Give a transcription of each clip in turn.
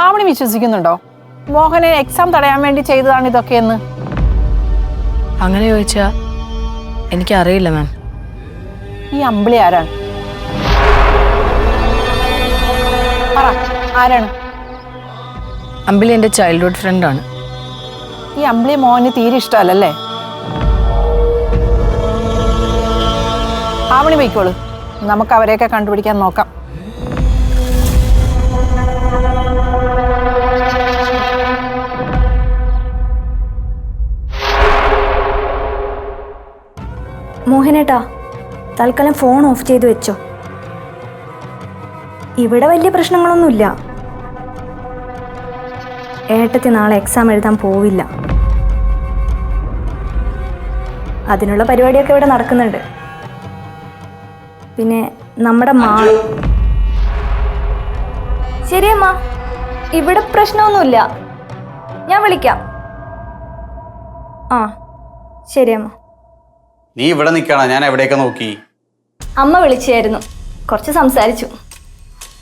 ആവണി വിശ്വസിക്കുന്നുണ്ടോ മോഹനെ എക്സാം തടയാൻ വേണ്ടി ചെയ്തതാണ് ഇതൊക്കെയെന്ന്? അങ്ങനെ ചോദിച്ചാ എനിക്കറിയില്ല മാം. ഈ അമ്പിളി ആരാണ്? പറ, ആരാണ്? അമ്പിളി എൻ്റെ ചൈൽഡ്ഹുഡ് ഫ്രണ്ടാണ്. ഈ അമ്പിളി മോഹന് തീരെ ഇഷ്ടമല്ലല്ലേ? ആവണി പോയിക്കോളൂ, നമുക്ക് അവരെയൊക്കെ കണ്ടുപിടിക്കാൻ നോക്കാം. മോഹനേട്ടാ, തൽക്കാലം ഫോൺ ഓഫ് ചെയ്ത് വെച്ചോ. ഇവിടെ വലിയ പ്രശ്നങ്ങളൊന്നുമില്ല. ഏട്ടത്തി നാളെ എക്സാം എഴുതാൻ പോവില്ല. അതിനുള്ള പരിപാടിയൊക്കെ ഇവിടെ നടക്കുന്നുണ്ട്. പിന്നെ നമ്മുടെ ശരിയമ്മ, ഇവിടെ പ്രശ്നമൊന്നുമില്ല. ഞാൻ വിളിക്കാം. ആ ശരിയമ്മ. നീ ഇവിടെ നിൽക്കണ, ഞാൻ എവിടെയൊക്കെ നോക്കി. അമ്മ വിളിച്ചായിരുന്നു, കുറച്ച് സംസാരിച്ചു.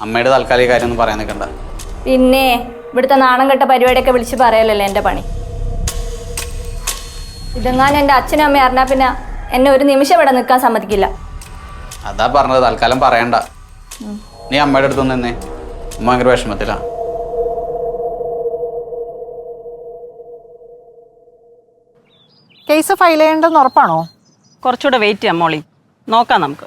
അമ്മയുടെ താൽക്കാലിക കാര്യമൊന്നും പറയാൻ നിൽക്കണ്ട. പിന്നെ ഇവിടുത്തെ നാണം കെട്ട പരിപാടിയൊക്കെ വിളിച്ച് പറയലല്ലേ എൻ്റെ പണി. ഇതെങ്ങാനും എൻ്റെ അച്ഛനും അമ്മയും അറിഞ്ഞാൽ പിന്നെ എന്നെ ഒരു നിമിഷം ഇവിടെ നിൽക്കാൻ സമ്മതിക്കില്ല. അതാ പറഞ്ഞത്, തൽക്കാലം പറയണ്ട. നീ അമ്മയുടെ അടുത്ത് നിന്നേ, അമ്മ ഭയങ്കര വിഷമത്തിലാ. കേസ് ഫയൽ ചെയ്യേണ്ടെന്ന് ഉറപ്പാണോ? കുറച്ചുകൂടെ വെയിറ്റ് ചെയ്യാം മോളി, നോക്കാം നമുക്ക്.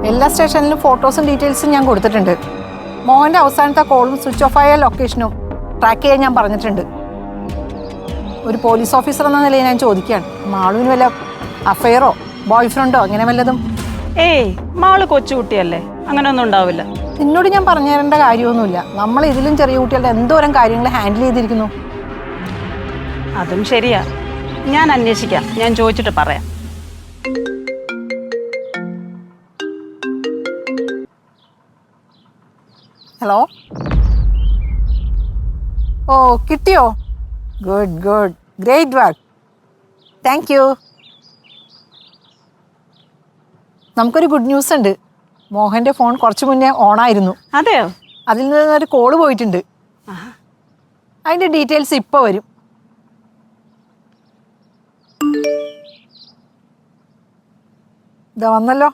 എല്ലാ സ്റ്റേഷനിലും ഫോട്ടോസും ഡീറ്റെയിൽസും ഞാൻ കൊടുത്തിട്ടുണ്ട്. മോഹന്റെ അവസാനത്തെ കോളും സ്വിച്ച് ഓഫ് ആയ ലൊക്കേഷനും ട്രാക്ക് ചെയ്യാൻ ഞാൻ പറഞ്ഞിട്ടുണ്ട്. ഒരു പോലീസ് ഓഫീസർ എന്ന നിലയിൽ ഞാൻ ചോദിക്കുകയാണ്, മാളുവിന് വല്ല അഫെയറോ ബോയ് ഫ്രണ്ടോ അങ്ങനെ വല്ലതും? ഏയ്, മാള് കൊച്ചുകുട്ടിയല്ലേ, അങ്ങനെയൊന്നും ഉണ്ടാവില്ല. നിന്നോട് ഞാൻ പറഞ്ഞു തരേണ്ട കാര്യമൊന്നുമില്ല. നമ്മൾ ഇതിലും ചെറിയ കുട്ടികളുടെ എന്തോരം കാര്യങ്ങൾ ഹാൻഡിൽ ചെയ്തിരിക്കുന്നു. അതും ശരിയാ, ഞാൻ അന്വേഷിക്കാം, ഞാൻ ചോദിച്ചിട്ട് പറയാം. ഹലോ, ഓ കിട്ടിയോ? Good good, great work, thank you. നമുക്കൊരു ഗുഡ് ന്യൂസ് ഉണ്ട്. മോഹന്റെ ഫോൺ കുറച്ച് മുന്നേ ഓണായിരുന്നു. അതെയോ? അതിൽ നിന്നൊരു കോള് പോയിട്ടുണ്ട്. അതിൻ്റെ ഡീറ്റെയിൽസ് ഇപ്പോൾ വരും. ഇതാ വന്നല്ലോ.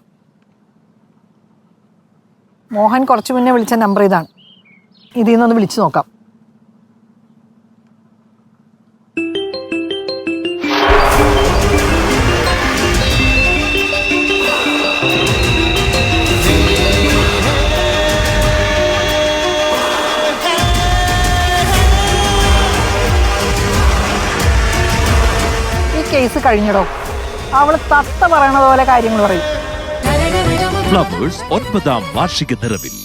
മോഹൻ കുറച്ച് മുന്നേ വിളിച്ച നമ്പർ ഇതാണ്. ഇതിൽ നിന്നൊന്ന് വിളിച്ചു നോക്കാം. ഈ കേസ് കഴിഞ്ഞടോ. അവള് തത്ത പറയണത് പോലെ കാര്യങ്ങൾ പറയും. ഫ്ലവേഴ്സ് 9ാം വാർഷിക നിറവിൽ